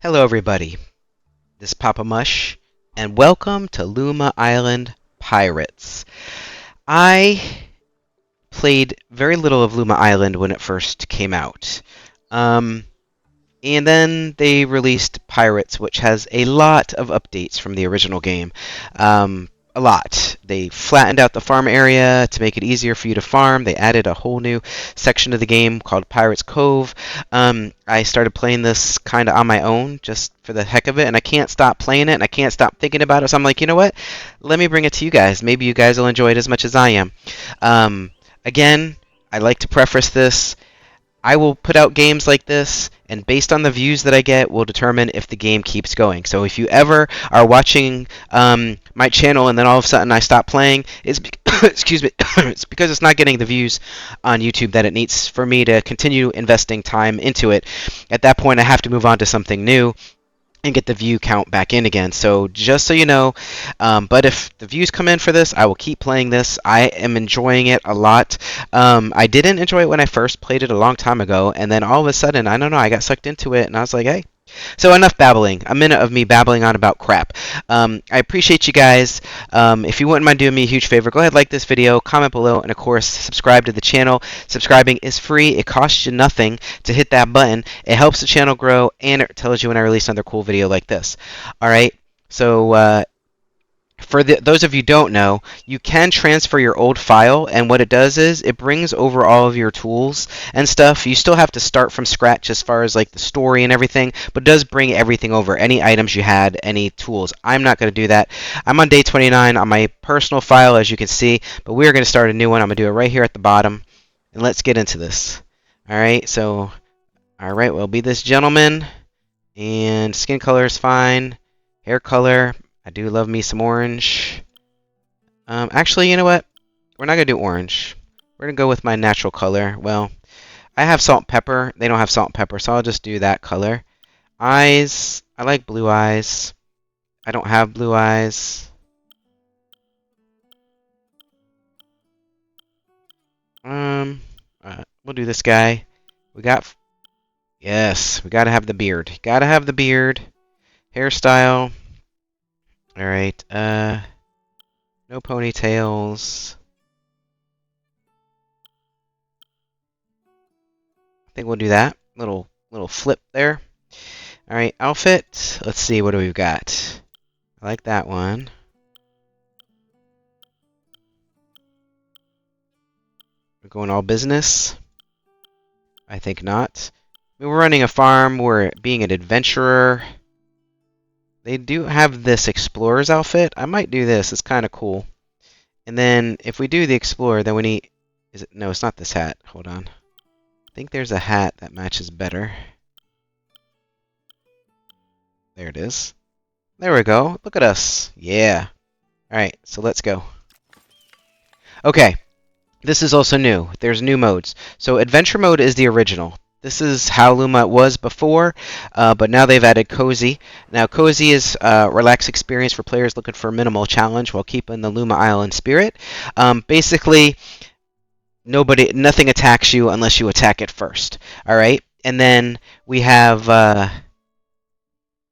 Hello everybody, this is Papa Mush, and welcome to Luma Island Pirates. I played very little of Luma Island when it first came out. And then they released Pirates, which has a lot of updates from the original game. A lot. They flattened out the farm area to make it easier for you to farm. They added a whole new section of the game called Pirates Cove. I started playing this kind of on my own, just for the heck of it, and I can't stop playing it, and I can't stop thinking about it. So I'm like, you know what? Let me bring it to you guys. Maybe you guys will enjoy it as much as I am. Again, I like to preface this. I will put out games like this, and based on the views that I get, will determine if the game keeps going. So if you ever are watching my channel and then all of a sudden I stop playing, it's excuse me, it's because it's not getting the views on YouTube that it needs for me to continue investing time into it. At that point, I have to move on to something new and get the view count back in again. So just so you know, but if the views come in for this, I will keep playing this. I am enjoying it a lot. I didn't enjoy it when I first played it a long time ago, and then all of a sudden, I don't know, I got sucked into it, and I was like, hey. So enough babbling. A minute of me babbling on about crap. I appreciate you guys. If you wouldn't mind doing me a huge favor, go ahead, like this video, comment below, and of course, subscribe to the channel. Subscribing is free. It costs you nothing to hit that button. It helps the channel grow, and it tells you when I release another cool video like this. All right. So for those of you who don't know, you can transfer your old file, and what it does is it brings over all of your tools and stuff. You still have to start from scratch as far as like the story and everything, but it does bring everything over, any items you had, any tools. I'm not going to do that. I'm on day 29 on my personal file, as you can see, but we're going to start a new one. I'm going to do it right here at the bottom, and let's get into this. All right, so, all right, we'll be this gentleman, and skin color is fine, hair color. I do love me some orange. Actually, you know what? We're not going to do orange. We're going to go with my natural color. Well, I have salt and pepper. They don't have salt and pepper, so I'll just do that color. Eyes. I like blue eyes. I don't have blue eyes. We'll do this guy. Yes, we got to have the beard. Got to have the beard. Hairstyle. Alright, no ponytails. I think we'll do that. Little flip there. Alright, outfit. Let's see, what do we got? I like that one. We're going all business? I think not. I mean, we're running a farm. We're being an adventurer. They do have this explorer's outfit. I might do this. It's kind of cool. And then if we do the explorer, then we need... No, it's not this hat. Hold on. I think there's a hat that matches better. There it is. There we go. Look at us. Yeah. Alright, so let's go. Okay. This is also new. There's new modes. So adventure mode is the original. This is how Luma was before, but now they've added Cozy. Now, Cozy is a relaxed experience for players looking for a minimal challenge while keeping the Luma Island spirit. Basically, nothing attacks you unless you attack it first. All right, and then we have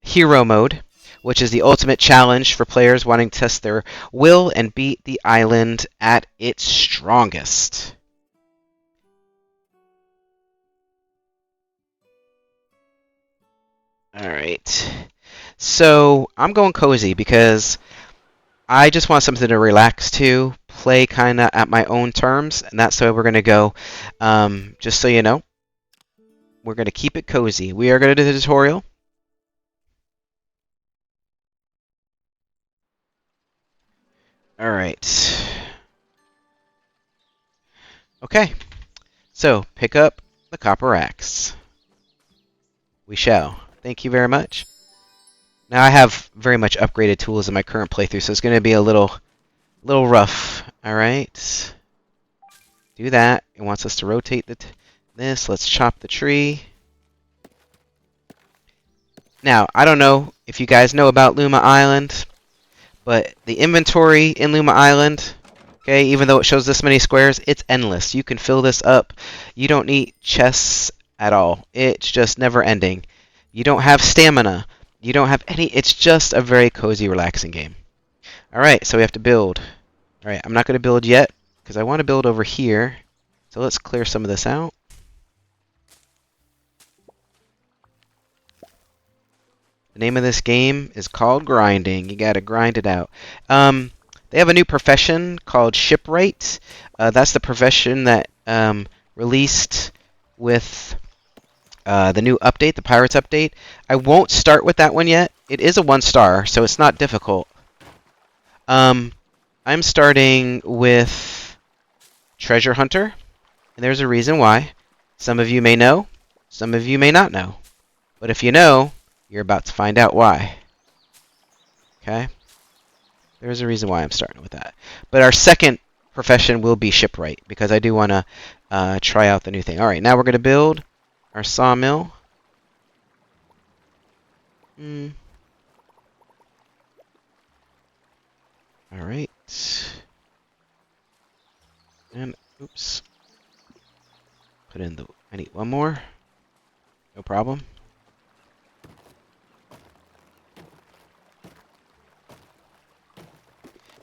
Hero Mode, which is the ultimate challenge for players wanting to test their will and beat the island at its strongest. Alright, so I'm going cozy because I just want something to relax to, play kind of at my own terms, and that's why we're going to go, just so you know, we're going to keep it cozy. We are going to do the tutorial. Alright. Okay, so pick up the copper axe. We shall. Thank you very much. Now I have very much upgraded tools in my current playthrough, so it's going to be a little rough. All right, do that. It wants us to rotate this. Let's chop the tree. Now I don't know if you guys know about Luma Island, but the inventory in Luma Island, okay, even though it shows this many squares, it's endless. You can fill this up. You don't need chests at all. It's just never ending. You don't have stamina. You don't have any. It's just a very cozy, relaxing game. All right, so we have to build. All right, I'm not going to build yet because I want to build over here. So let's clear some of this out. The name of this game is called Grinding. You got to grind it out. They have a new profession called shipwright. That's the profession that released with the new update, the Pirates update. I won't start with that one yet. It is a 1-star, so it's not difficult. I'm starting with Treasure Hunter, and there's a reason why. Some of you may know, some of you may not know. But if you know, you're about to find out why. Okay? There's a reason why I'm starting with that. But our second profession will be shipwright, because I do want to try out the new thing. All right, now we're going to build our sawmill. All right. And, oops. Put in the, I need one more. No problem.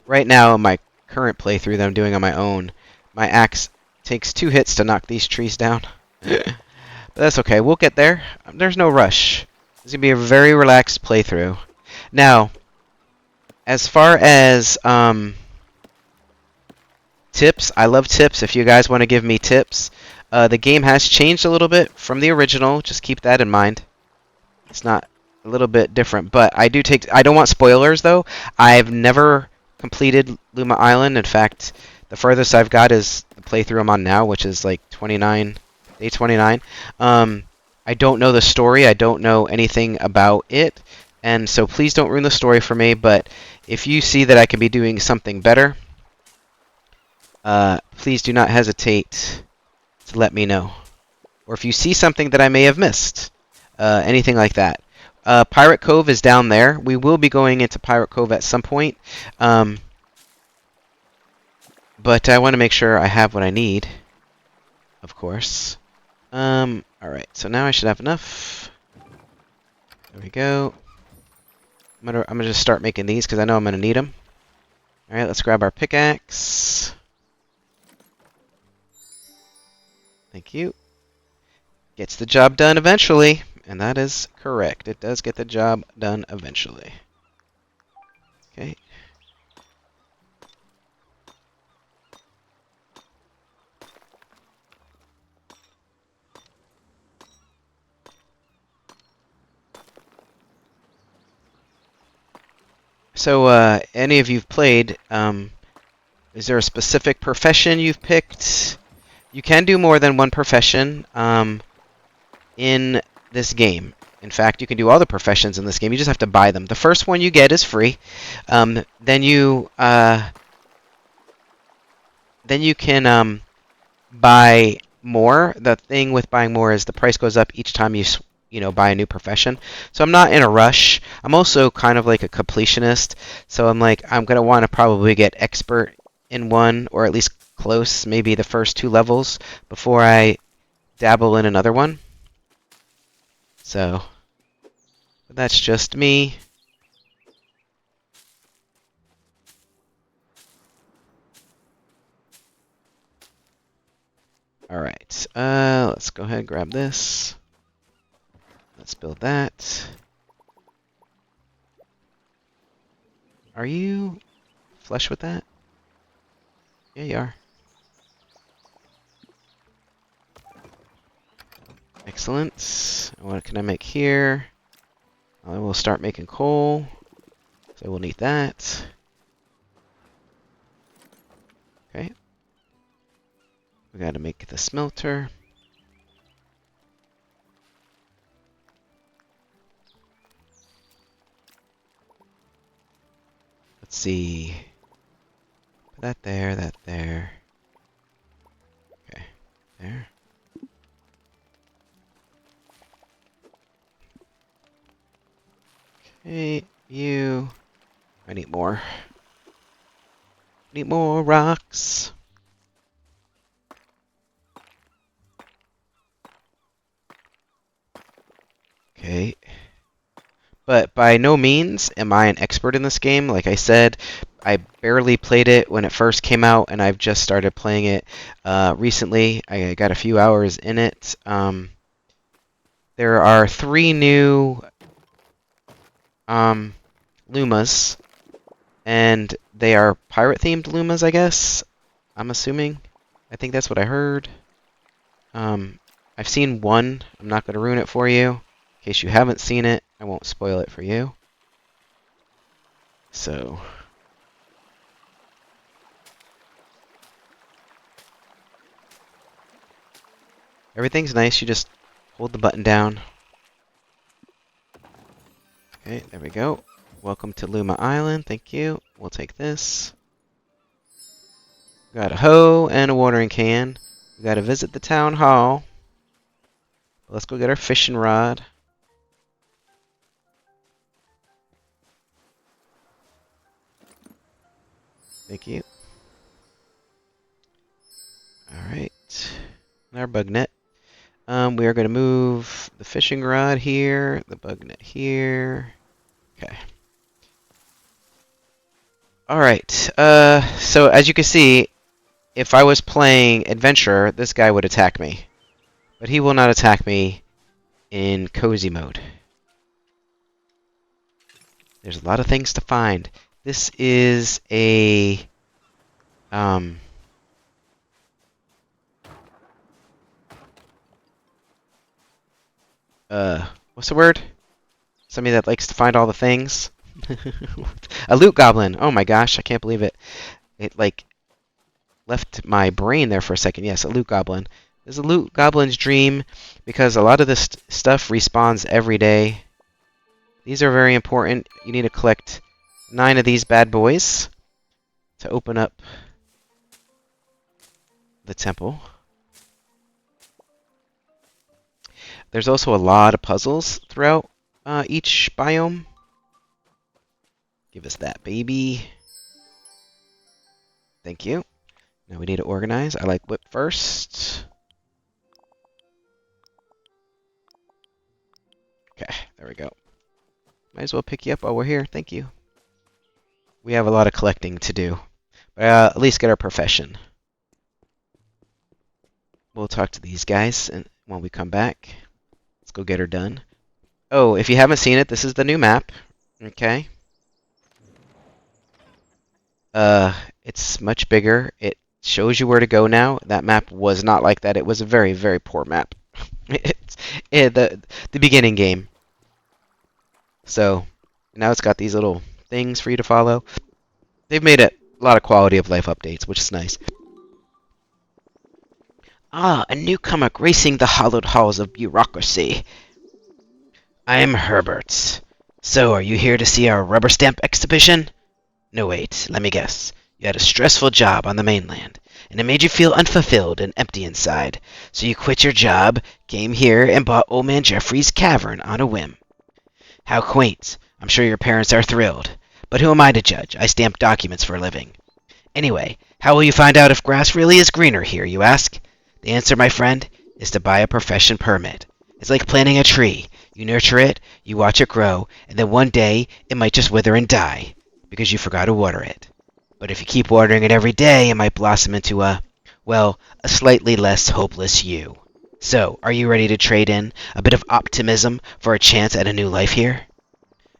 Right now, in my current playthrough that I'm doing on my own, my axe takes 2 hits to knock these trees down. But that's okay. We'll get there. There's no rush. It's going to be a very relaxed playthrough. Now, as far as tips, I love tips. If you guys want to give me tips, the game has changed a little bit from the original. Just keep that in mind. It's not a little bit different, but I don't want spoilers though. I've never completed Luma Island. In fact, the furthest I've got is the playthrough I'm on now, which is like day 29. I don't know the story. I don't know anything about it, and so please don't ruin the story for me. But if you see that I can be doing something better, please do not hesitate to let me know. Or if you see something that I may have missed, anything like that. Pirate Cove is down there. We will be going into Pirate Cove at some point. But I want to make sure I have what I need, of course. Alright, so now I should have enough. There we go. I'm gonna just start making these because I know I'm gonna need them. Alright, let's grab our pickaxe. Thank you. Gets the job done eventually. And that is correct. It does get the job done eventually. Okay. So, any of you've played, is there a specific profession you've picked? You can do more than one profession in this game. In fact, you can do all the professions in this game. You just have to buy them. The first one you get is free. Then you can buy more. The thing with buying more is the price goes up each time you buy a new profession. So I'm not in a rush. I'm also kind of like a completionist. So I'm gonna want to probably get expert in one, or at least close, maybe the first 2 levels before I dabble in another one. So that's just me. Alright, let's go ahead and grab this. Let's build that. Are you flush with that? Yeah, you are. Excellent. What can I make here? I will start making coal. So we'll need that. Okay. We gotta make the smelter. Let's see. Put that there, that there. Okay, there. Okay, you. I need more. Need more rocks. Okay, Okay. But by no means am I an expert in this game. Like I said, I barely played it when it first came out, and I've just started playing it recently. I got a few hours in it. There are 3 new Lumas, and they are pirate-themed Lumas, I guess. I'm assuming. I think that's what I heard. I've seen one. I'm not going to ruin it for you. In case you haven't seen it, I won't spoil it for you. So, everything's nice. You just hold the button down. Okay, there we go. Welcome to Luma Island. Thank you. We'll take this. Got a hoe and a watering can. We got to visit the town hall. Let's go get our fishing rod. Thank you. Alright. Our bug net. We are going to move the fishing rod here, the bug net here. Okay. Alright. So as you can see, if I was playing Adventure, this guy would attack me. But he will not attack me in cozy mode. There's a lot of things to find. This is a what's the word? Somebody that likes to find all the things. A loot goblin. Oh my gosh, I can't believe it. It like left my brain there for a second. Yes, a loot goblin. There's a loot goblin's dream because a lot of this stuff respawns every day. These are very important. You need to collect 9 of these bad boys to open up the temple. There's also a lot of puzzles throughout each biome. Give us that, baby. Thank you. Now we need to organize. I like whip first. Okay, there we go. Might as well pick you up while we're here. Thank you. We have a lot of collecting to do. But at least get our profession. We'll talk to these guys when we come back. Let's go get her done. Oh, if you haven't seen it, this is the new map. Okay. It's much bigger. It shows you where to go now. That map was not like that. It was a very, very poor map. It's the beginning game. So now it's got these little things for you to follow. They've made a lot of quality of life updates, which is nice. Ah, a newcomer gracing the hallowed halls of bureaucracy. I am Herbert. So, are you here to see our rubber stamp exhibition? No, wait, let me guess. You had a stressful job on the mainland, and it made you feel unfulfilled and empty inside. So you quit your job, came here, and bought Old Man Jeffrey's cavern on a whim. How quaint. I'm sure your parents are thrilled. But who am I to judge? I stamp documents for a living. Anyway, how will you find out if grass really is greener here, you ask? The answer, my friend, is to buy a profession permit. It's like planting a tree. You nurture it, you watch it grow, and then one day it might just wither and die because you forgot to water it. But if you keep watering it every day, it might blossom into a slightly less hopeless you. So, are you ready to trade in a bit of optimism for a chance at a new life here?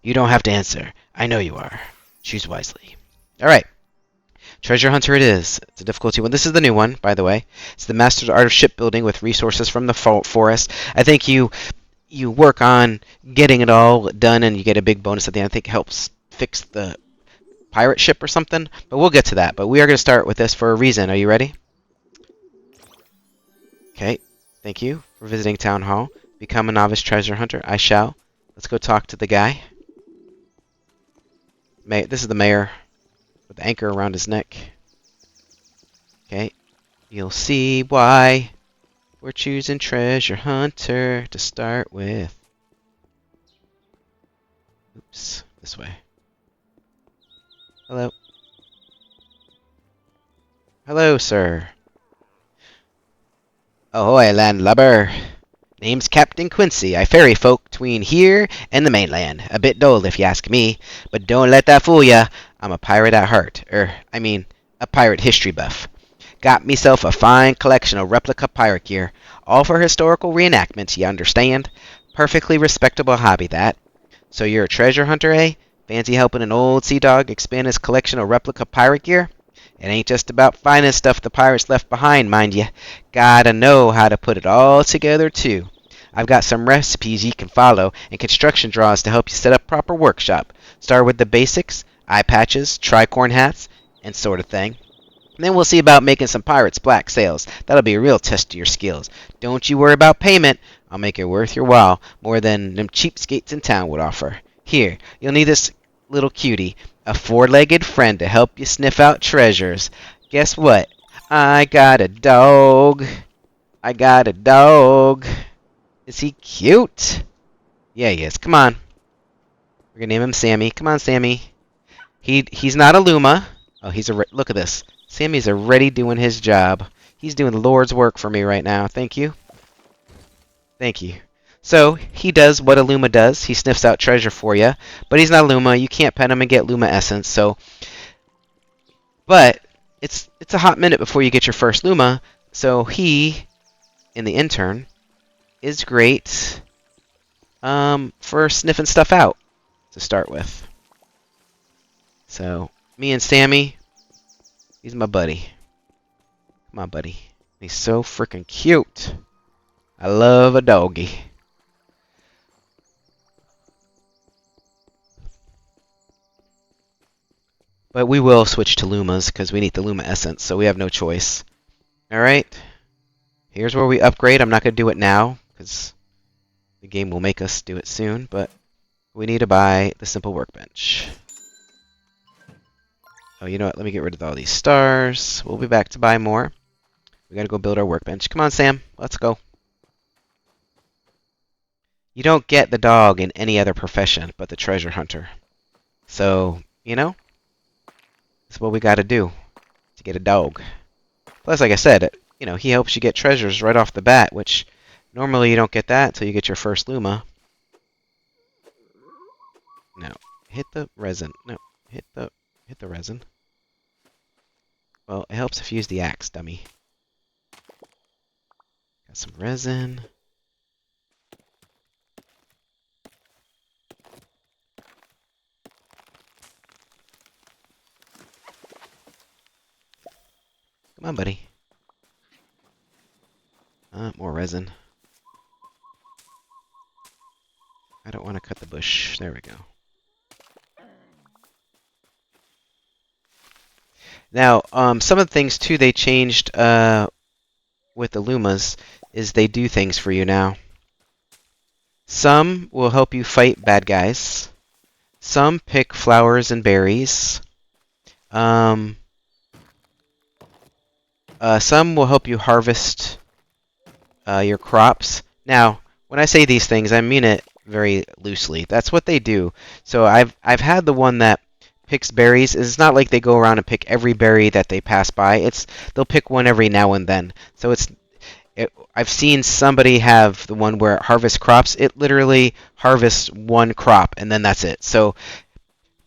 You don't have to answer. I know you are. Choose wisely. Alright. Treasure Hunter it is. It's a difficulty one. This is the new one, by the way. It's the Master's Art of Shipbuilding with resources from the forest. I think you work on getting it all done and you get a big bonus at the end. I think it helps fix the pirate ship or something. But we'll get to that. But we are going to start with this for a reason. Are you ready? Okay. Thank you for visiting Town Hall. Become a novice treasure hunter. I shall. Let's go talk to the guy. This is the mayor. With the anchor around his neck. Okay. You'll see why we're choosing Treasure Hunter to start with. Oops. This way. Hello. Hello, sir. Ahoy, landlubber. Name's Captain Quincy. I ferry folk between here and the mainland. A bit dull, if you ask me, but don't let that fool ya. I'm a pirate at heart. A pirate history buff. Got myself a fine collection of replica pirate gear, all for historical reenactments, you understand? Perfectly respectable hobby, that. So you're a treasure hunter, eh? Fancy helping an old sea dog expand his collection of replica pirate gear? It ain't just about finding stuff the pirates left behind, mind ya. Gotta know how to put it all together, too. I've got some recipes you can follow and construction drawings to help you set up proper workshop. Start with the basics, eye patches, tricorn hats, and sort of thing. And then we'll see about making some pirates' black sails. That'll be a real test of your skills. Don't you worry about payment. I'll make it worth your while, more than them cheapskates in town would offer. Here, you'll need this little cutie, a four-legged friend to help you sniff out treasures. Guess what? I got a dog. I got a dog. Is he cute? Yeah, he is. Come on. We're gonna name him Sammy. Come on, Sammy. He's not a Luma. Oh, look at this. Sammy's already doing his job. He's doing the Lord's work for me right now. Thank you. Thank you. So, he does what a Luma does. He sniffs out treasure for you. But he's not a Luma. You can't pet him and get Luma essence. But it's a hot minute before you get your first Luma. So he, in the intern, is great for sniffing stuff out to start with. So, me and Sammy, he's my buddy. Come on, buddy. He's so freaking cute. I love a doggy. But we will switch to Lumas because we need the Luma essence, so we have no choice. Alright. Here's where we upgrade. I'm not going to do it now because the game will make us do it soon, but we need to buy the simple workbench. Oh, you know what? Let me get rid of all these stars. We'll be back to buy more. We got to go build our workbench. Come on, Sam. Let's go. You don't get the dog in any other profession but the treasure hunter. So, you know, that's what we got to do to get a dog. Plus, like I said, you know, he helps you get treasures right off the bat, which normally you don't get that until you get your first Luma. No, hit the resin. No, hit the resin. Well, it helps if you use the axe, dummy. Got some resin. Come on, buddy. More resin. I don't want to cut the bush. There we go. Now, some of the things, too, they changed with the Lumas is they do things for you now. Some will help you fight bad guys. Some pick flowers and berries. Some will help you harvest your crops. Now, when I say these things, I mean it very loosely. That's what they do. So I've had the one that picks berries. It's not like they go around and pick every berry that they pass by. They'll pick one every now and then. So I've seen somebody have the one where it harvests crops. It literally harvests one crop and then that's it. So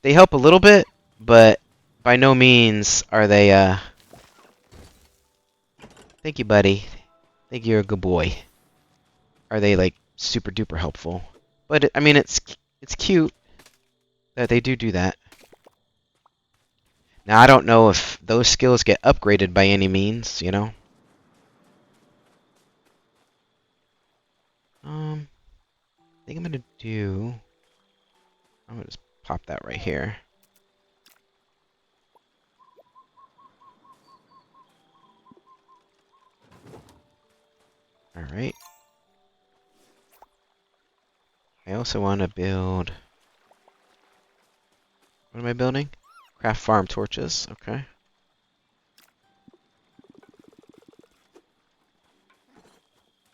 they help a little bit, but by no means are they Thank you, buddy. Think you're a good boy. Are they like super duper helpful? But I mean, it's cute that they do that. Now I don't know if those skills get upgraded by any means, you know. I think I'm gonna just pop that right here. All right. I also want to build... What am I building? Craft farm torches. Okay.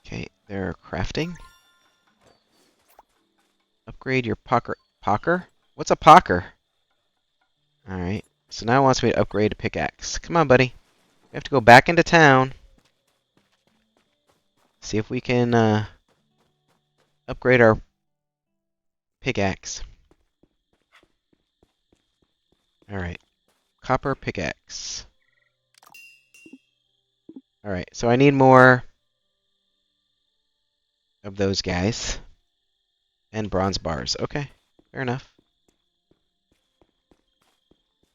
Okay, they're crafting. Upgrade your pocker? What's a pocker? Alright. So now it wants me to upgrade a pickaxe. Come on, buddy. We have to go back into town. See if we can upgrade our pickaxe. Alright. Copper pickaxe. Alright, so I need more of those guys. And bronze bars. Okay, fair enough.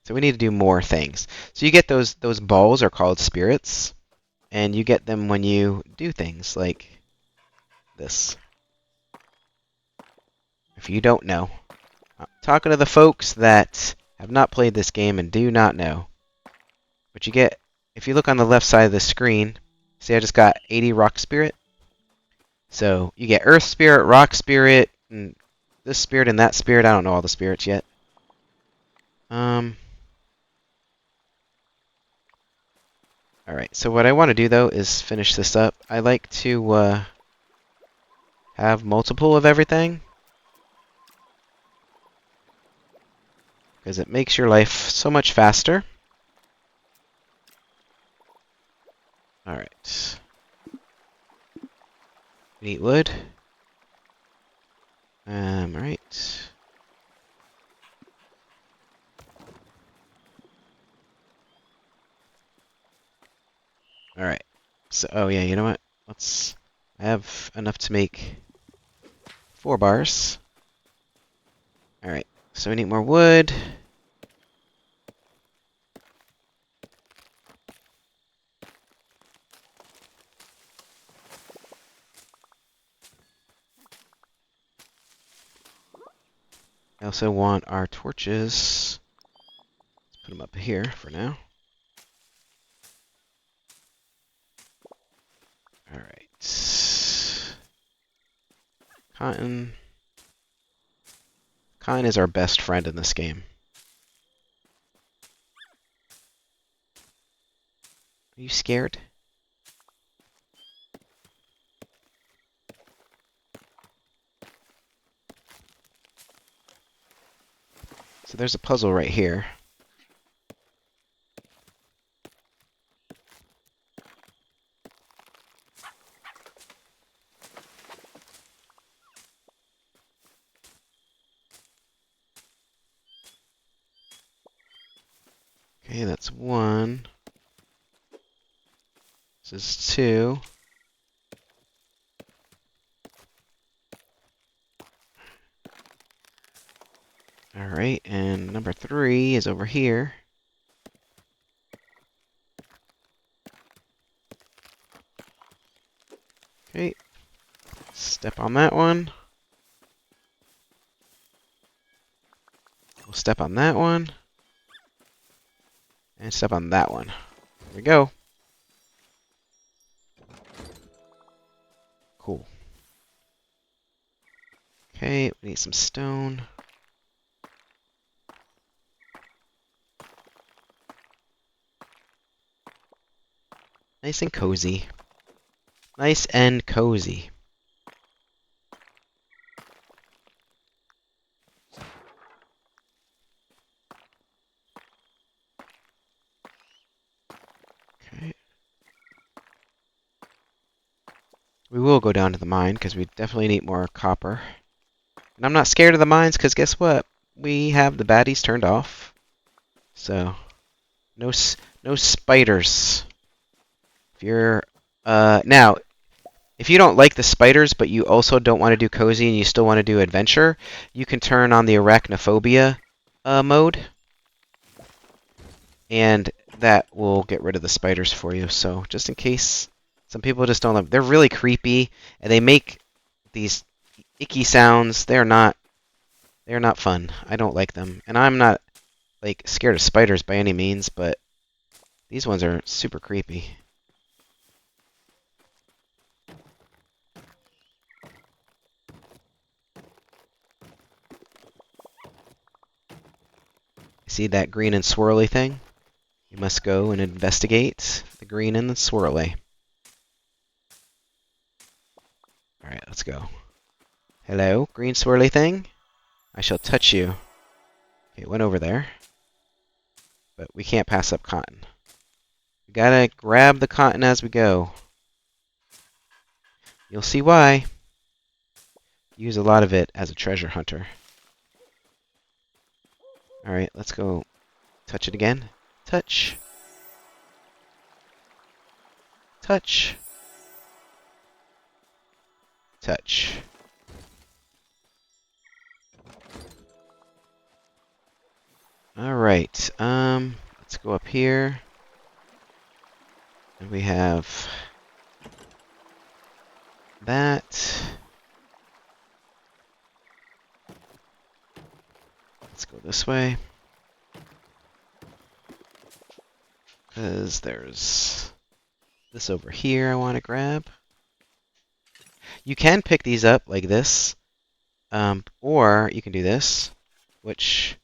So we need to do more things. So you get those balls are called spirits. And you get them when you do things like this. If you don't know. I'm talking to the folks that have not played this game and do not know. But you get, if you look on the left side of the screen, see I just got 80 rock spirit? So you get earth spirit, rock spirit, and this spirit and that spirit. I don't know all the spirits yet. Alright, so what I want to do though is finish this up. I like to have multiple of everything. Because it makes your life so much faster. Alright. We need wood. Alright. Alright. So, oh yeah, you know what? I have enough to make 4 bars. Alright, so we need more wood. I also want our torches. Let's put them up here for now. Alright. Cotton. Cotton is our best friend in this game. Are you scared? So there's a puzzle right here. Okay, that's 1. This is 2. Alright, and number 3 is over here. Okay, step on that one. We'll step on that one. And step on that one. There we go. Cool. Okay, we need some stone. Nice and cozy. Nice and cozy. Okay. We will go down to the mine because we definitely need more copper. And I'm not scared of the mines because guess what? We have the baddies turned off. So, no spiders. If you're now, if you don't like the spiders, but you also don't want to do cozy and you still want to do adventure, you can turn on the arachnophobia mode, and that will get rid of the spiders for you. So just in case, some people just don't like. They're really creepy, and they make these icky sounds. They're not fun. I don't like them, and I'm not like scared of spiders by any means, but these ones are super creepy. See that green and swirly thing? You must go and investigate the green and the swirly. Alright, let's go. Hello, green swirly thing? I shall touch you. Okay, it went over there. But we can't pass up cotton. We gotta grab the cotton as we go. You'll see why. Use a lot of it as a treasure hunter. Alright, let's go touch it again. Touch. Touch. Touch. Alright, let's go up here. And we have that. Let's go this way. Because there's this over here I want to grab. You can pick these up like this. Or you can do this, which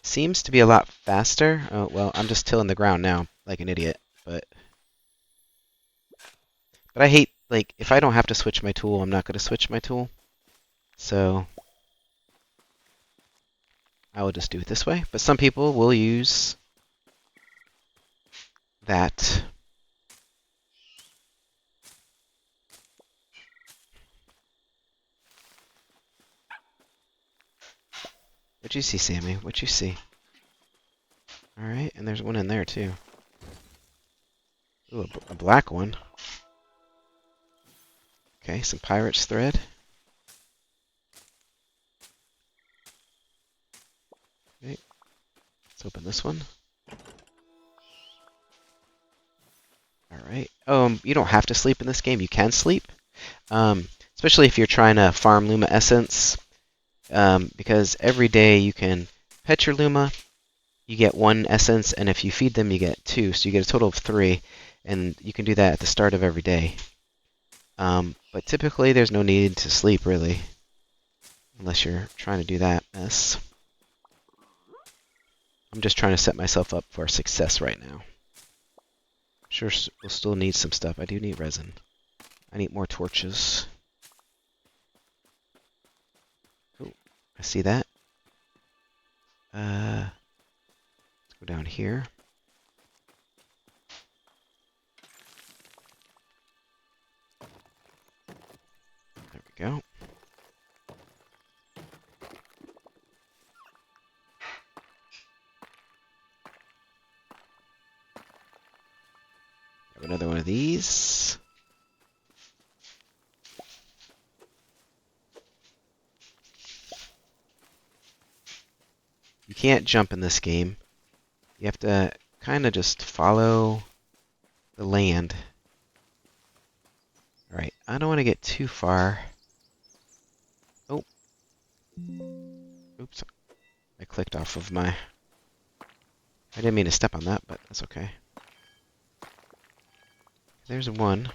seems to be a lot faster. Oh, well, I'm just tilling the ground now like an idiot. But I hate, like, if I don't have to switch my tool, I'm not going to switch my tool. So I will just do it this way. But some people will use that. What'd you see, Sammy? What'd you see? Alright, and there's one in there, too. Ooh, a black one. Okay, some pirate's thread. Okay, let's open this one. Alright. You don't have to sleep in this game. You can sleep. Especially if you're trying to farm Luma Essence. Because every day you can pet your Luma, you get 1 essence, and if you feed them, you get 2, so you get a total of 3, and you can do that at the start of every day. But typically, there's no need to sleep, really, unless you're trying to do that mess. I'm just trying to set myself up for success right now. Sure, we'll still need some stuff. I do need resin. I need more torches. Oh, I see that. Let's go down here. There we go. Grab another one of these. You can't jump in this game. You have to kind of just follow the land. Alright, I don't want to get too far. Oh. Oops. I clicked off of my... I didn't mean to step on that, but that's okay. There's one.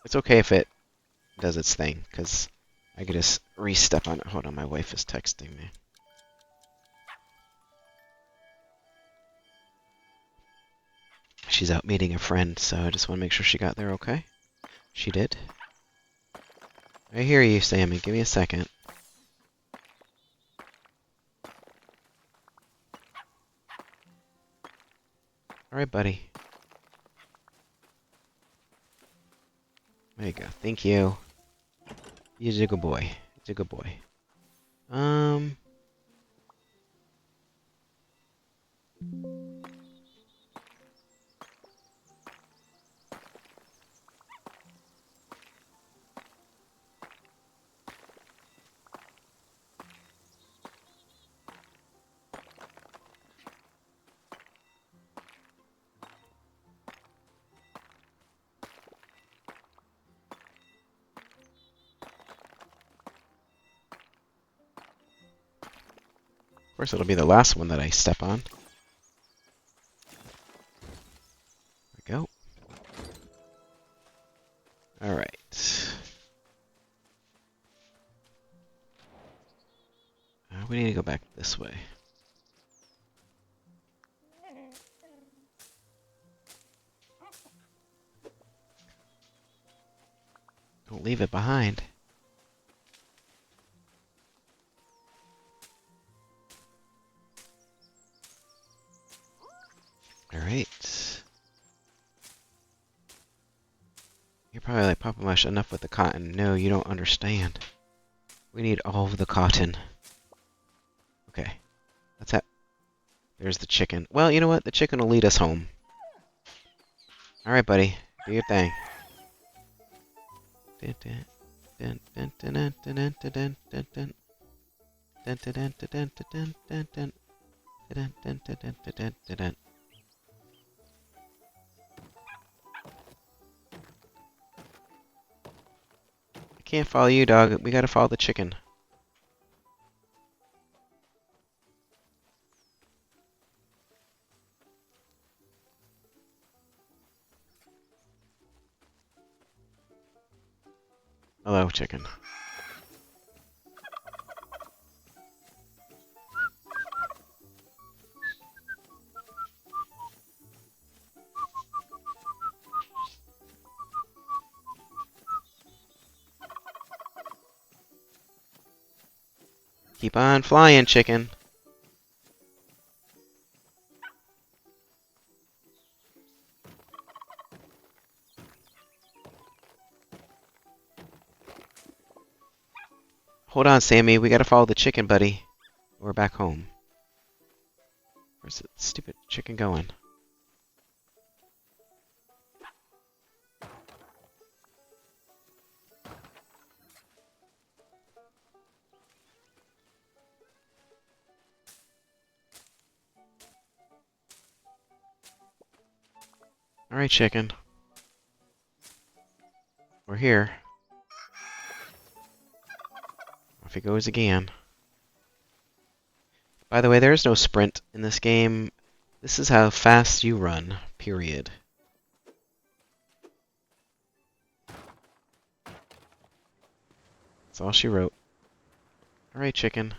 It's okay if it does its thing, because I could just re-step on it. Hold on, my wife is texting me. She's out meeting a friend, so I just want to make sure she got there okay. She did. I hear you, Sammy. Give me a second. Alright, buddy. There you go. Thank you. You're a good boy. You're a good boy. Of course, it'll be the last one that I step on. There we go. Alright. We need to go back this way. Don't leave it behind. Alright. You're probably like, Papa Mush, enough with the cotton. No, you don't understand. We need all of the cotton. Okay. Let's have... There's the chicken. Well, you know what? The chicken will lead us home. Alright, buddy. Do your thing. I can't follow you, dog. We gotta follow the chicken. Hello, chicken. Keep on flying, chicken. Hold on, Sammy. We gotta follow the chicken, buddy. We're back home. Where's the stupid chicken going? Alright, chicken. We're here. Off he goes again. By the way, there is no sprint in this game. This is how fast you run, period. That's all she wrote. Alright, chicken.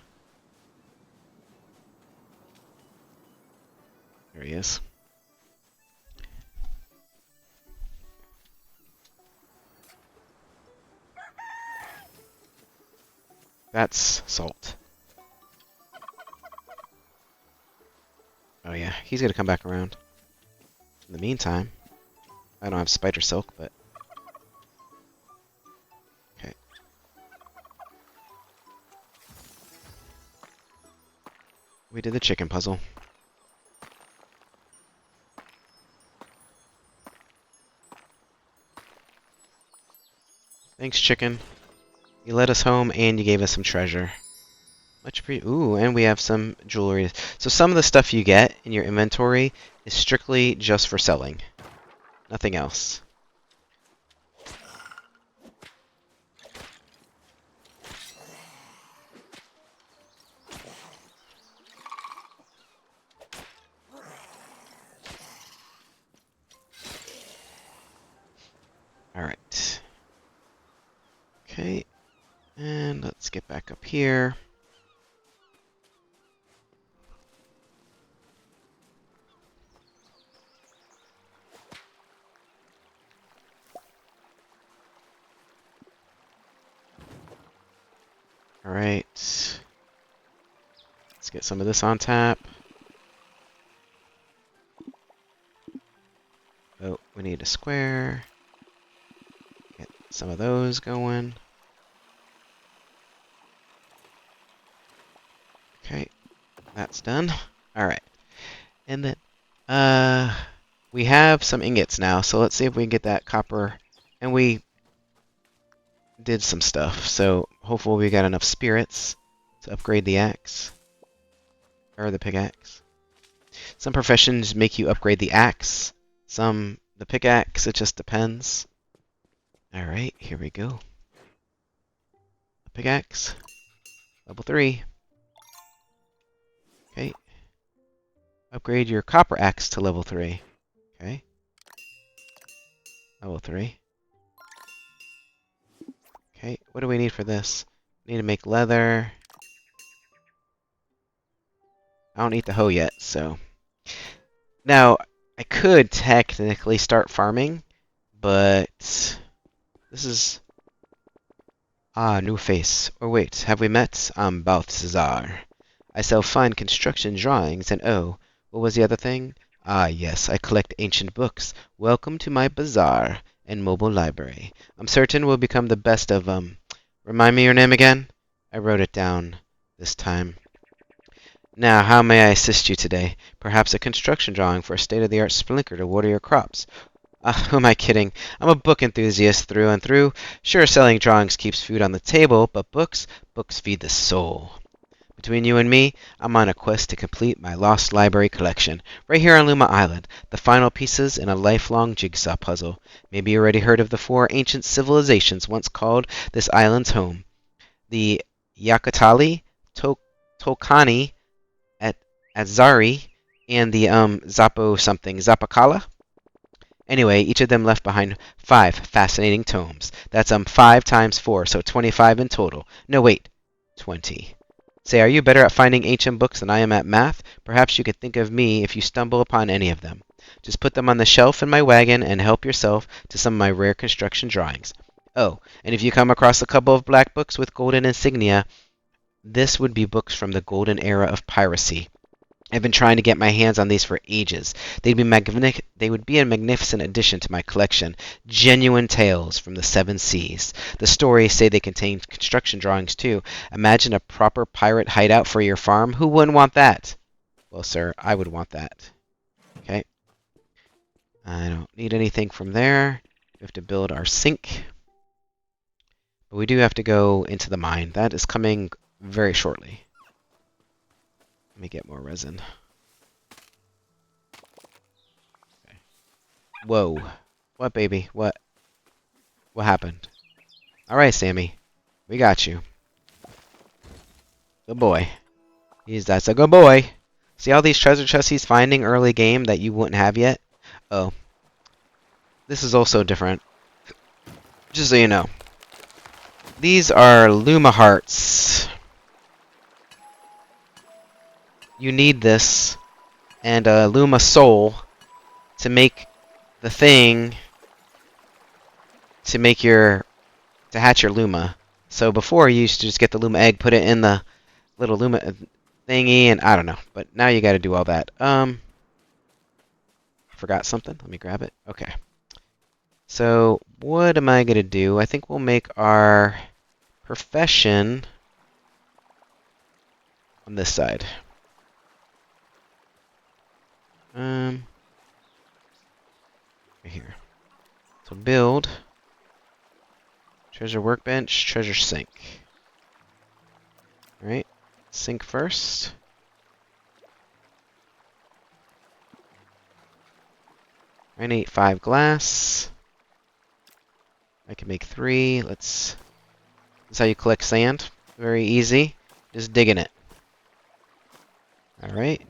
There he is. That's salt. Oh yeah, he's gonna come back around. In the meantime, I don't have spider silk, but... Okay. We did the chicken puzzle. Thanks, chicken. You led us home and you gave us some treasure. Much Ooh, and we have some jewelry. So some of the stuff you get in your inventory is strictly just for selling. Nothing else. Alright. Okay. And let's get back up here. Alright. Let's get some of this on tap. Oh, we need a square. Get some of those going. Okay, that's done. Alright. And then, we have some ingots now, so let's see if we can get that copper. And we did some stuff, so hopefully we got enough spirits to upgrade the axe. Or the pickaxe. Some professions make you upgrade the axe. Some, the pickaxe, it just depends. Alright, here we go. Pickaxe. Level 3. Okay. Upgrade your copper axe to level 3. Okay. Level 3. Okay, what do we need for this? We need to make leather. I don't need the hoe yet, so... Now, I could technically start farming, but... This is... Ah, new face. Or wait, have we met? I'm Balthazar. I sell fine construction drawings, and oh, what was the other thing? Ah, yes, I collect ancient books. Welcome to my bazaar. and mobile library. I'm certain we'll become the best of Remind me your name again? I wrote it down this time. Now, how may I assist you today? Perhaps a construction drawing for a state-of-the-art sprinkler to water your crops. Who am I kidding? I'm a book enthusiast through and through. Sure, selling drawings keeps food on the table, but books feed the soul. Between you and me, I'm on a quest to complete my lost library collection, right here on Luma Island, the final pieces in a lifelong jigsaw puzzle. Maybe you already heard of the 4 ancient civilizations once called this island's home. The Yakatali, Tokani, Azari, and the Zapakala? Anyway, each of them left behind 5 fascinating tomes. That's 5 times 4, so 25 in total. No, wait, 20. Say, are you better at finding ancient books than I am at math? Perhaps you could think of me if you stumble upon any of them. Just put them on the shelf in my wagon and help yourself to some of my rare construction drawings. Oh, and if you come across a couple of black books with golden insignia, this would be books from the golden era of piracy. I've been trying to get my hands on these for ages. They would be a magnificent addition to my collection. Genuine tales from the 7 seas. The stories say they contain construction drawings too. Imagine a proper pirate hideout for your farm. Who wouldn't want that? Well, sir, I would want that. Okay. I don't need anything from there. We have to build our sink. But we do have to go into the mine. That is coming very shortly. Let me get more resin. Okay. Whoa. What, baby? What? What happened? Alright, Sammy. We got you. Good boy. That's a good boy. See all these treasure chests he's finding early game that you wouldn't have yet? Oh. This is also different. Just so you know. These are Luma hearts. You need this and a Luma soul to make the thing to hatch your Luma. So before you used to just get the Luma egg, put it in the little Luma thingy, and I don't know. But now you got to do all that. Forgot something. Let me grab it. Okay. So what am I gonna do? I think we'll make our profession on this side. Right here. So build treasure workbench, treasure sink. All right, sink first. I need 5 glass. I can make 3. This is how you collect sand. Very easy. Just digging it. All right.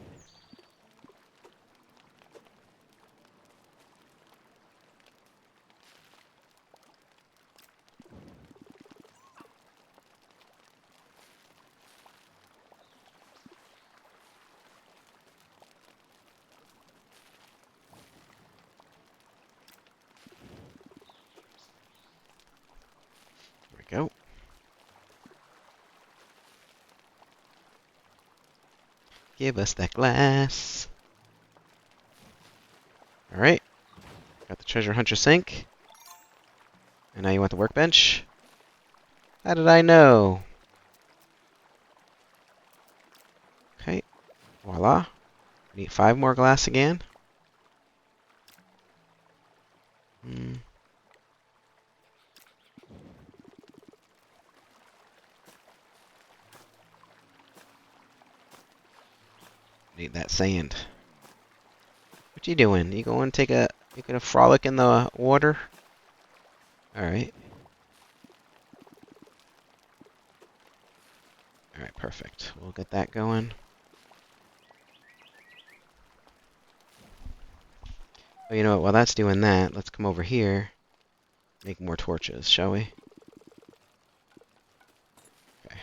Go. Give us that glass. Alright. Got the treasure hunter sink. And now you want the workbench? How did I know? Okay. Voila. Need 5 more glass again. Need that sand. What you doing? You going to you gonna frolic in the water? Alright. Alright, perfect. We'll get that going. Oh, you know what? While that's doing that, let's come over here. Make more torches, shall we? Okay.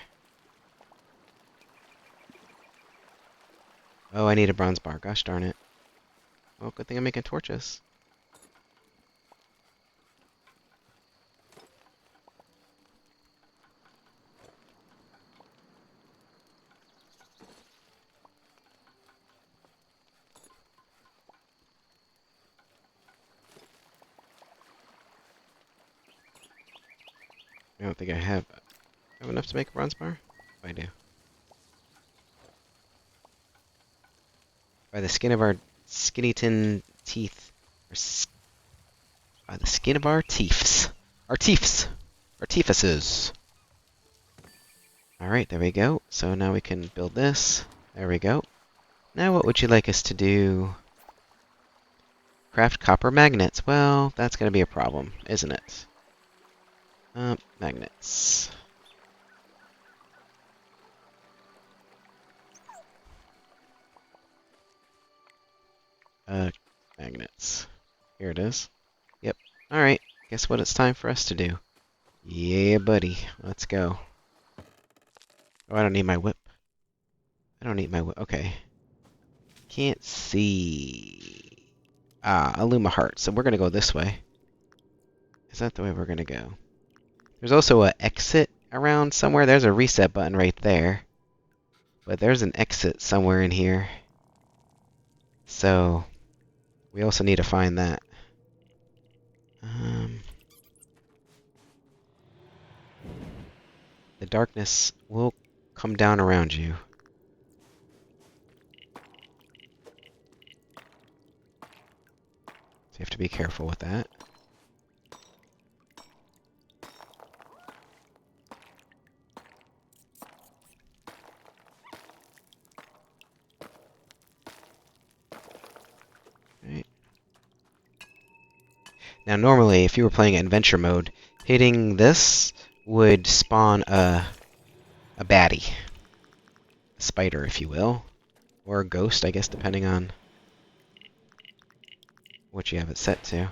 Oh, I need a bronze bar. Gosh darn it. Well, good thing I'm making torches. don't think I have enough to make a bronze bar. I do. By the skin of our skinny-tin teeth. By the skin of our teeths. Our teeths! Our teethuses! Alright, there we go. So now we can build this. There we go. Now what would you like us to do? Craft copper magnets. Well, that's going to be a problem, isn't it? Magnets. Magnets. Here it is. Yep. Alright, guess what it's time for us to do? Yeah, buddy. Let's go. Oh, I don't need my whip. I don't need my whip. Okay. Can't see. Ah, a Luma heart. So we're going to go this way. Is that the way we're going to go? There's also an exit around somewhere. There's a reset button right there. But there's an exit somewhere in here. So we also need to find that. The darkness will come down around you. So you have to be careful with that. Right. Now normally, if you were playing adventure mode, hitting this would spawn a baddie. A spider, if you will. Or a ghost, I guess, depending on what you have it set to.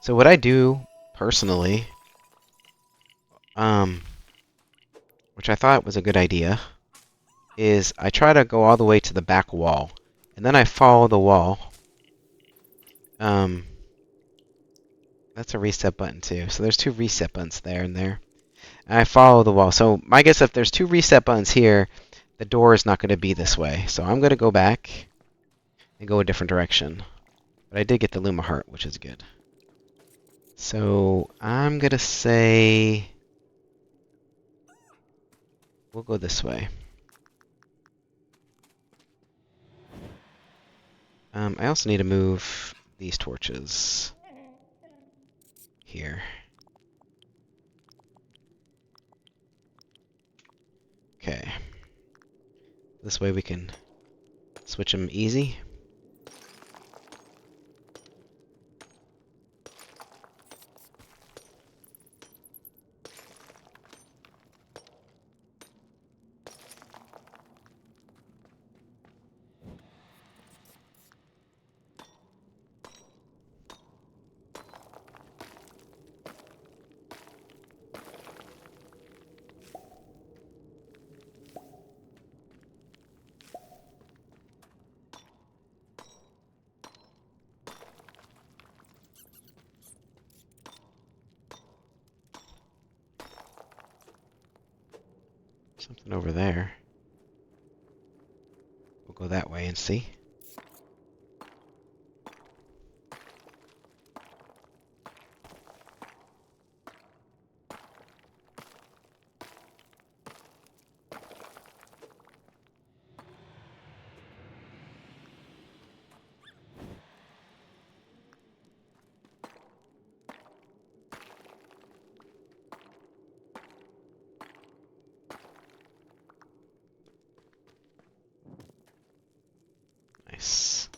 So what I do, personally, which I thought was a good idea, is I try to go all the way to the back wall. And then I follow the wall. That's a reset button too. So there's 2 reset buttons there and there. And I follow the wall. So my guess, if there's 2 reset buttons here, the door is not going to be this way. So I'm going to go back and go a different direction. But I did get the Luma heart, which is good. So I'm going to say we'll go this way. I also need to move these torches here. Okay. This way we can switch them easy. Something over there. We'll go that way and see. Nice.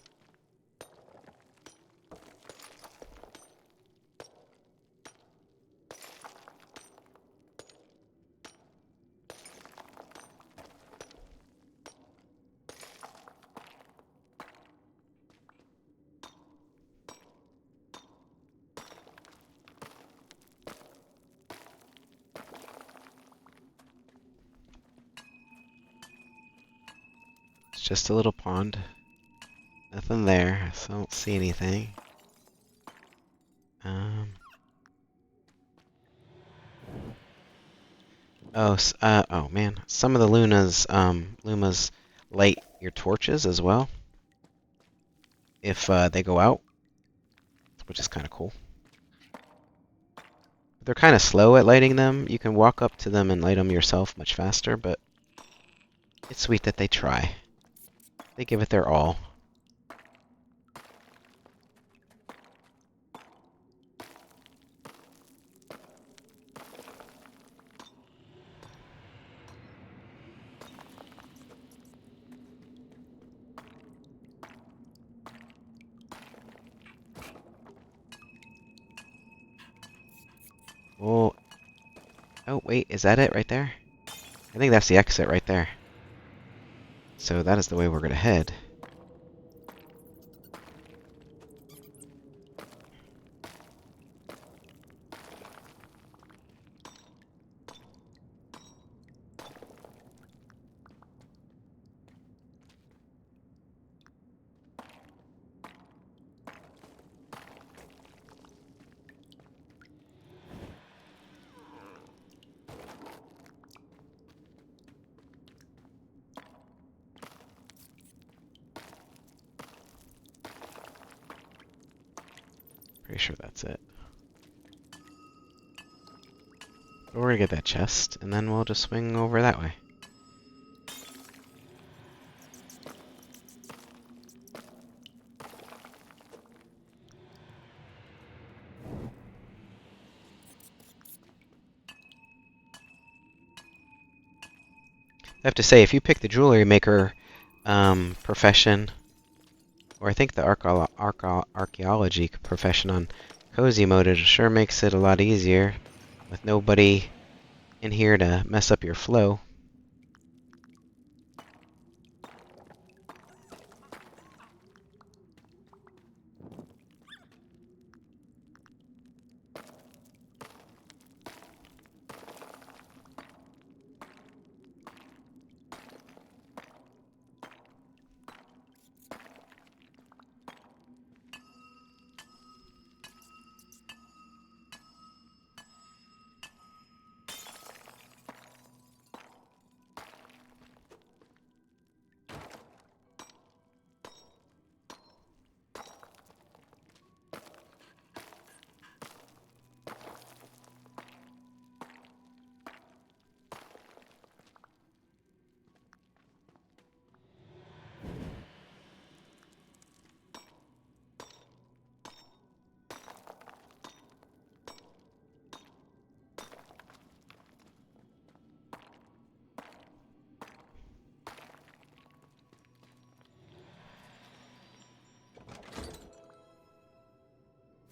It's just a little pond. Nothing there, so I don't see anything. Oh, oh man. Some of the Lumas light your torches as well if they go out, which is kind of cool. They're kind of slow at lighting them. You can walk up to them and light them yourself much faster, but it's sweet that they try. They give it their all. Oh, oh wait, is that it right there? I think that's the exit right there. So that is the way we're gonna head. Pretty sure that's it. But we're gonna get that chest, and then we'll just swing over that way. I have to say, if you pick the jewelry maker profession, or I think the archaeology profession on cozy mode, it sure makes it a lot easier with nobody in here to mess up your flow.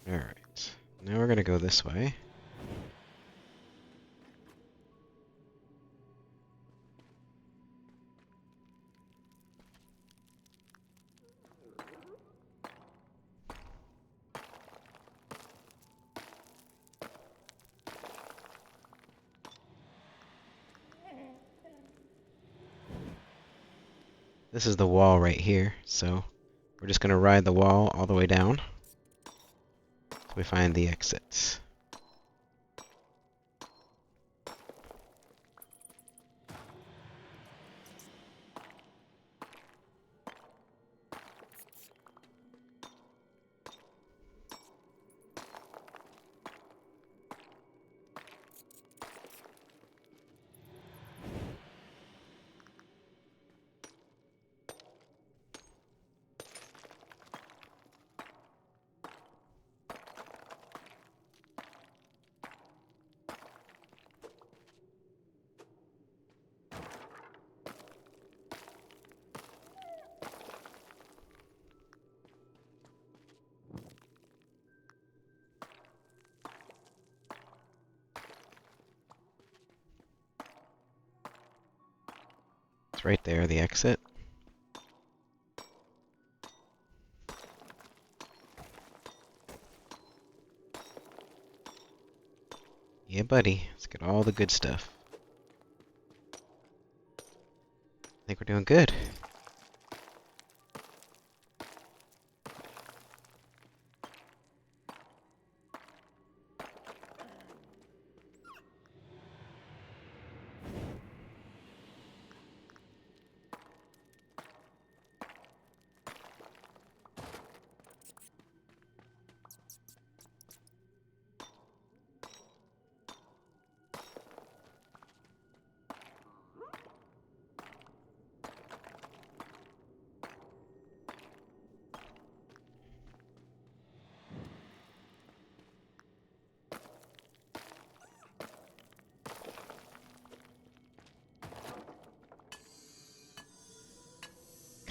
Alright, now we're gonna go this way. This is the wall right here, so we're just gonna ride the wall all the way down till we find the exits. It's right there, the exit. Yeah, buddy. Let's get all the good stuff. I think we're doing good.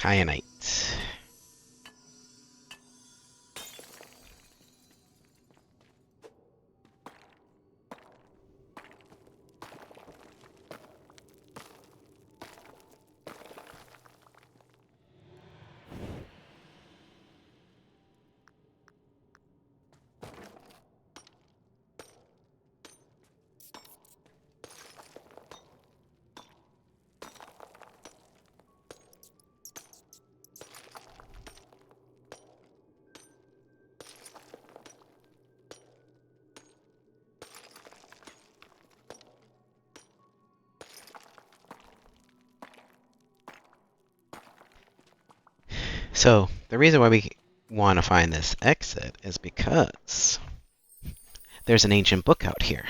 Kyanite. So, the reason why we want to find this exit is because there's an ancient book out here.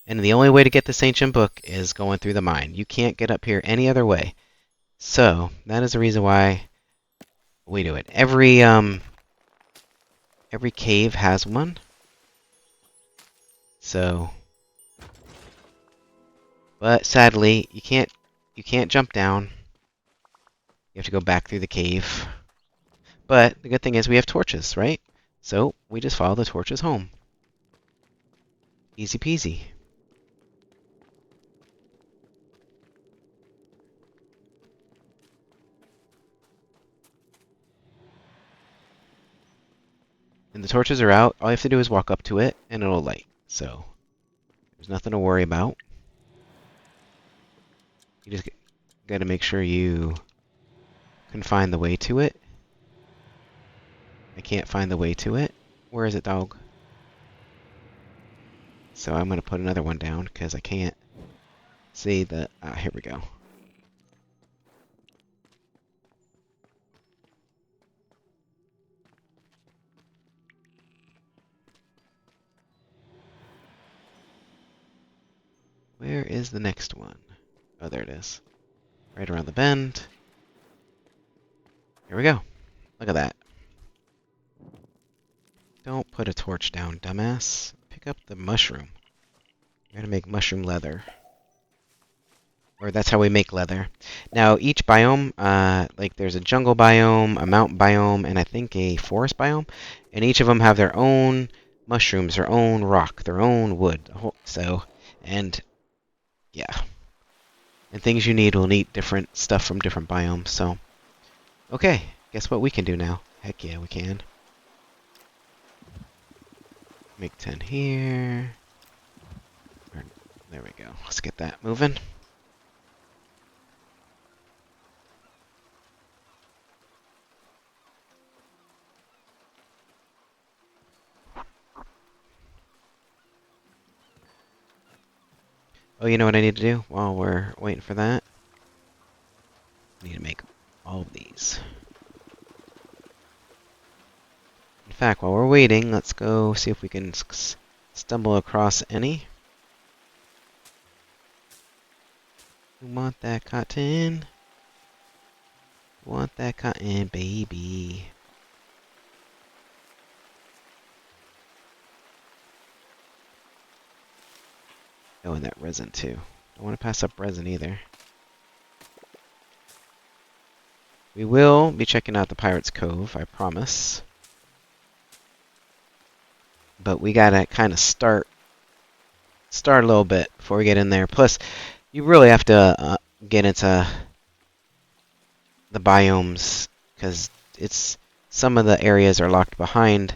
And the only way to get this ancient book is going through the mine. You can't get up here any other way. So, that is the reason why we do it. Every cave has one. So, but sadly, you can't jump down. You have to go back through the cave. But the good thing is we have torches, right? So we just follow the torches home. Easy peasy. And the torches are out. All you have to do is walk up to it and it'll light. So there's nothing to worry about. You just got to make sure you can find the way to it. I can't find the way to it. Where is it, dog? So I'm going to put another one down because I can't see the... here we go. Where is the next one? Oh, there it is. Right around the bend. Here we go. Look at that. Don't put a torch down, dumbass. Pick up the mushroom. We're gonna make mushroom leather. Or that's how we make leather. Now, each biome, like there's a jungle biome, a mountain biome, and I think a forest biome. And each of them have their own mushrooms, their own rock, their own wood. So, and yeah. And things you need will need different stuff from different biomes. So, okay. Guess what we can do now? Heck yeah, we can. Make 10 here. There we go. Let's get that moving. Oh, you know what I need to do while we're waiting for that? I need to make all of these. In fact, while we're waiting, let's go see if we can stumble across any. You want that cotton? Want that cotton, baby? Oh, and that resin too. Don't want to pass up resin either. We will be checking out the Pirate's Cove, I promise. But we gotta kind of start a little bit before we get in there. Plus, you really have to get into the biomes because some of the areas are locked behind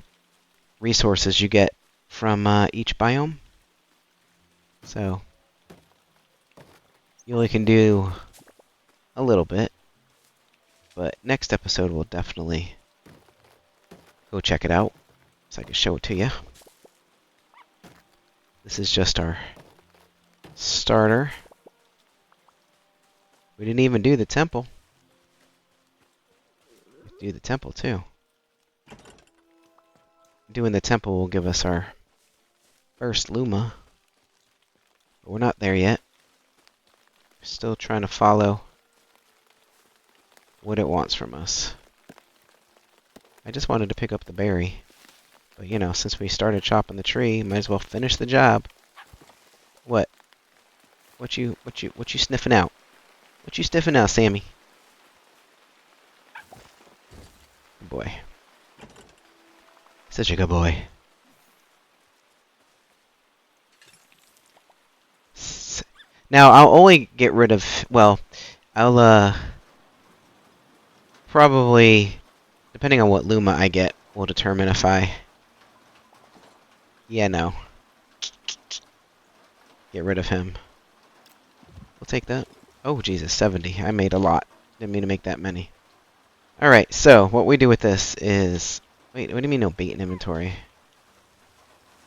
resources you get from each biome. So you only can do a little bit. But next episode we'll definitely go check it out so I can show it to you. This is just our starter. We didn't even do the temple. Do the temple too. Doing the temple will give us our first Luma. But we're not there yet. Still trying to follow what it wants from us. I just wanted to pick up the berry. But you know, since we started chopping the tree, might as well finish the job. What? What you sniffing out? What you sniffing out, Sammy? Good boy. Such a good boy. Now, I'll only get rid of... Well, I'll, probably... Depending on what Luma I get, will determine if I... Yeah, no. Get rid of him. We'll take that. Oh, Jesus, 70. I made a lot. Didn't mean to make that many. Alright, so what we do with this is... Wait, what do you mean no bait in inventory?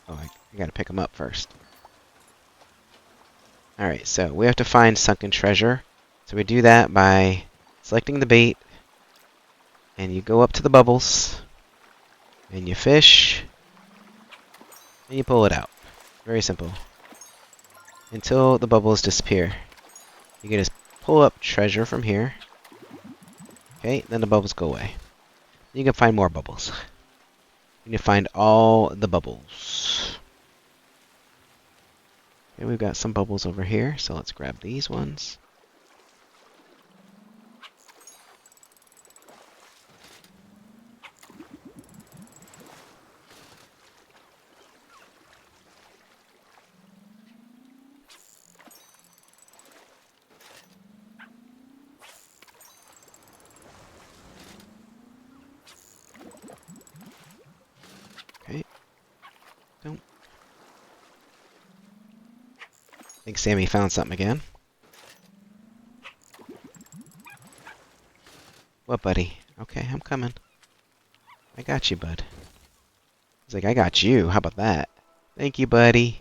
Oh, I gotta pick them up first. Alright, so we have to find sunken treasure. So we do that by selecting the bait. And you go up to the bubbles. And you fish. And you pull it out. Very simple. Until the bubbles disappear. You can just pull up treasure from here. Okay, then the bubbles go away. You can find more bubbles. You can find all the bubbles. Okay, we've got some bubbles over here, so let's grab these ones. Okay. Don't. I think Sammy found something again. What, buddy? Okay, I'm coming. I got you, bud. He's like, I got you. How about that? Thank you, buddy.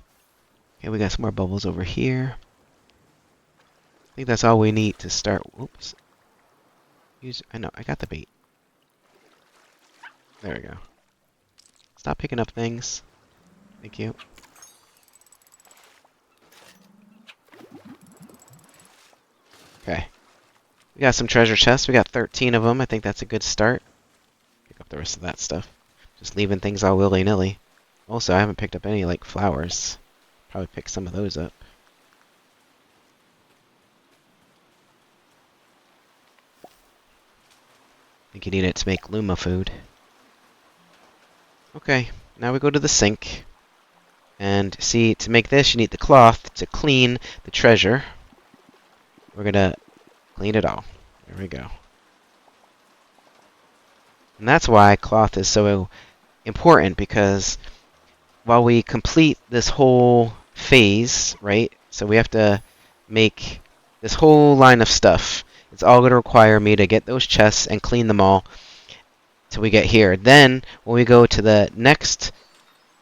Okay, we got some more bubbles over here. I think that's all we need to start. Oops. I know, I got the bait. There we go. Stop picking up things. Thank you. Okay. We got some treasure chests. We got 13 of them. I think that's a good start. Pick up the rest of that stuff. Just leaving things all willy-nilly. Also, I haven't picked up any, like, flowers. Probably pick some of those up. I think you need it to make Luma food. Okay, now we go to the sink. And see, to make this, you need the cloth to clean the treasure. We're gonna clean it all. There we go. And that's why cloth is so important, because while we complete this whole phase, right? So we have to make this whole line of stuff. It's all going to require me to get those chests and clean them all till we get here. Then, when we go to the next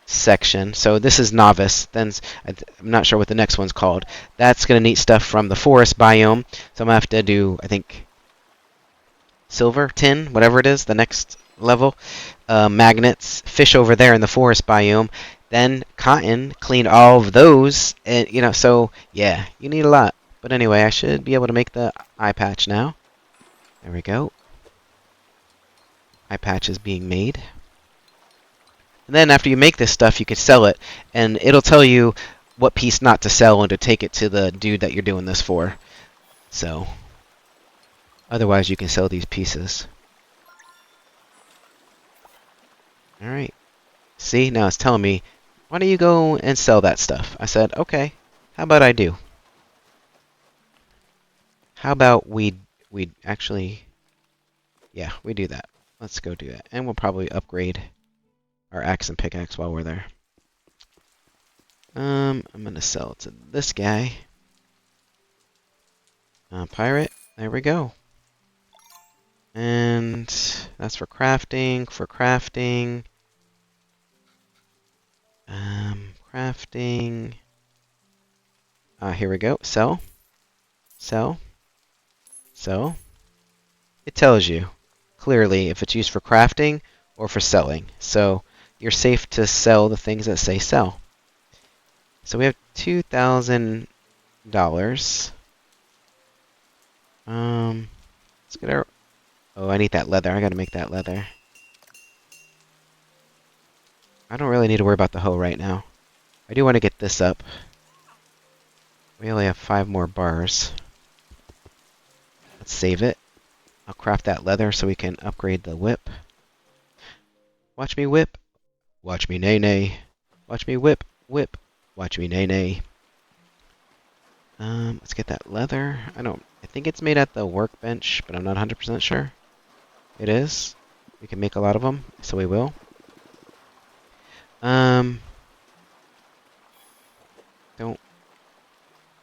section, so this is novice, then I'm not sure what the next one's called. That's going to need stuff from the forest biome. So I'm going to have to do, I think, silver, tin, whatever it is, the next level. Magnets, fish over there in the forest biome. Then cotton, clean all of those. And, you know, so, yeah, you need a lot. But anyway, I should be able to make the eye patch now. There we go. Eye patch is being made. And then after you make this stuff, you can sell it. And it'll tell you what piece not to sell and to take it to the dude that you're doing this for. So, otherwise you can sell these pieces. Alright. See, now it's telling me, why don't you go and sell that stuff? I said, okay, how about I do? How about we actually, yeah, we do that. Let's go do that. And we'll probably upgrade our axe and pickaxe while we're there. I'm going to sell it to this guy. Pirate, there we go. And that's for crafting, crafting. Here we go. Sell. It tells you clearly if it's used for crafting or for selling. So you're safe to sell the things that say sell. So we have $2,000. Let's get our... Oh, I need that leather. I gotta make that leather. I don't really need to worry about the hoe right now. I do want to get this up. We only have 5 more bars. Let's save it. I'll craft that leather so we can upgrade the whip. Watch me whip. Watch me nay-nay. Watch me whip, whip. Watch me nay-nay. Let's get that leather. I think it's made at the workbench, but I'm not 100% sure. It is. We can make a lot of them, so we will. Don't.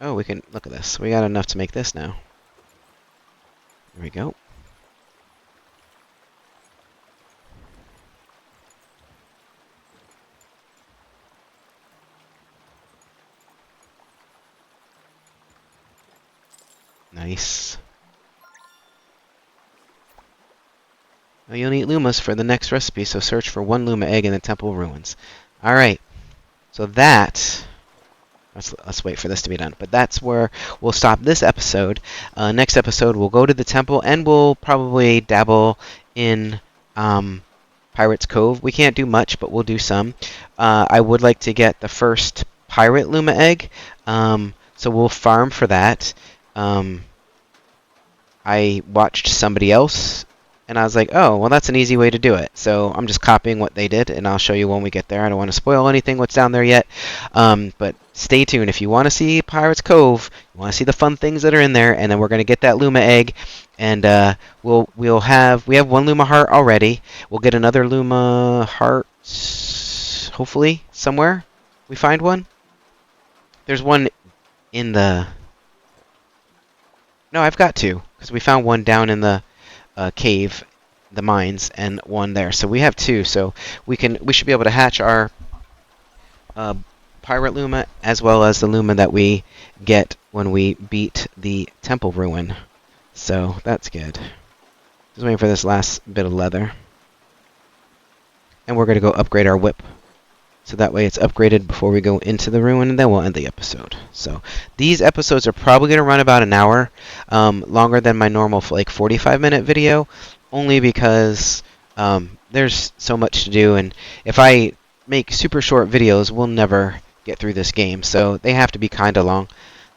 Oh, we can look at this. We got enough to make this now. There we go. Nice. Now you'll need Lumas for the next recipe, so search for 1 Luma egg in the temple ruins. Alright, so let's wait for this to be done. But that's where we'll stop this episode. Next episode, we'll go to the temple, and we'll probably dabble in Pirate's Cove. We can't do much, but we'll do some. I would like to get the first pirate Luma egg, so we'll farm for that. I watched somebody else, and I was like, oh, well, that's an easy way to do it. So I'm just copying what they did, and I'll show you when we get there. I don't want to spoil anything what's down there yet, but stay tuned. If you want to see Pirate's Cove, you want to see the fun things that are in there, and then we're going to get that Luma egg, and we have 1 Luma heart already. We'll get another Luma heart, hopefully, somewhere. We find one. There's one in the... No, I've got 2, because we found one down in the cave, the mines, and one there. So we have 2. So we should be able to hatch our pirate Luma as well as the Luma that we get when we beat the temple ruin. So that's good. Just waiting for this last bit of leather. And we're going to go upgrade our whip. So that way it's upgraded before we go into the ruin, and then we'll end the episode. So these episodes are probably going to run about an hour, longer than my normal 45-minute video, only because there's so much to do, and if I make super short videos, we'll never get through this game. So they have to be kind of long.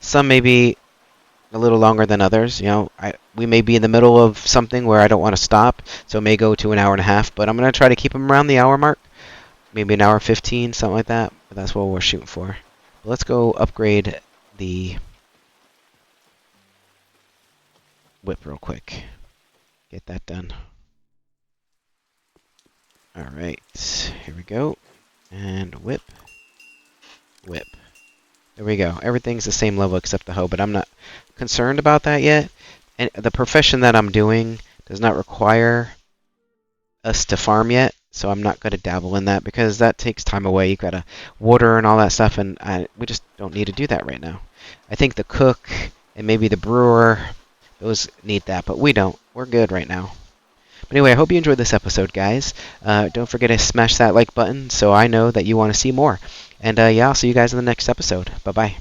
Some may be a little longer than others. We may be in the middle of something where I don't want to stop, so it may go to an hour and a half, but I'm going to try to keep them around the hour mark. Maybe an hour 15, something like that. But that's what we're shooting for. But let's go upgrade the whip real quick. Get that done. Alright, here we go. And whip. Whip. There we go. Everything's the same level except the hoe, but I'm not concerned about that yet. And the profession that I'm doing does not require us to farm yet. So I'm not going to dabble in that because that takes time away. You've got to water and all that stuff, and we just don't need to do that right now. I think the cook and maybe the brewer, those need that, but we don't. We're good right now. But anyway, I hope you enjoyed this episode, guys. Don't forget to smash that like button so I know that you want to see more. And yeah, I'll see you guys in the next episode. Bye-bye.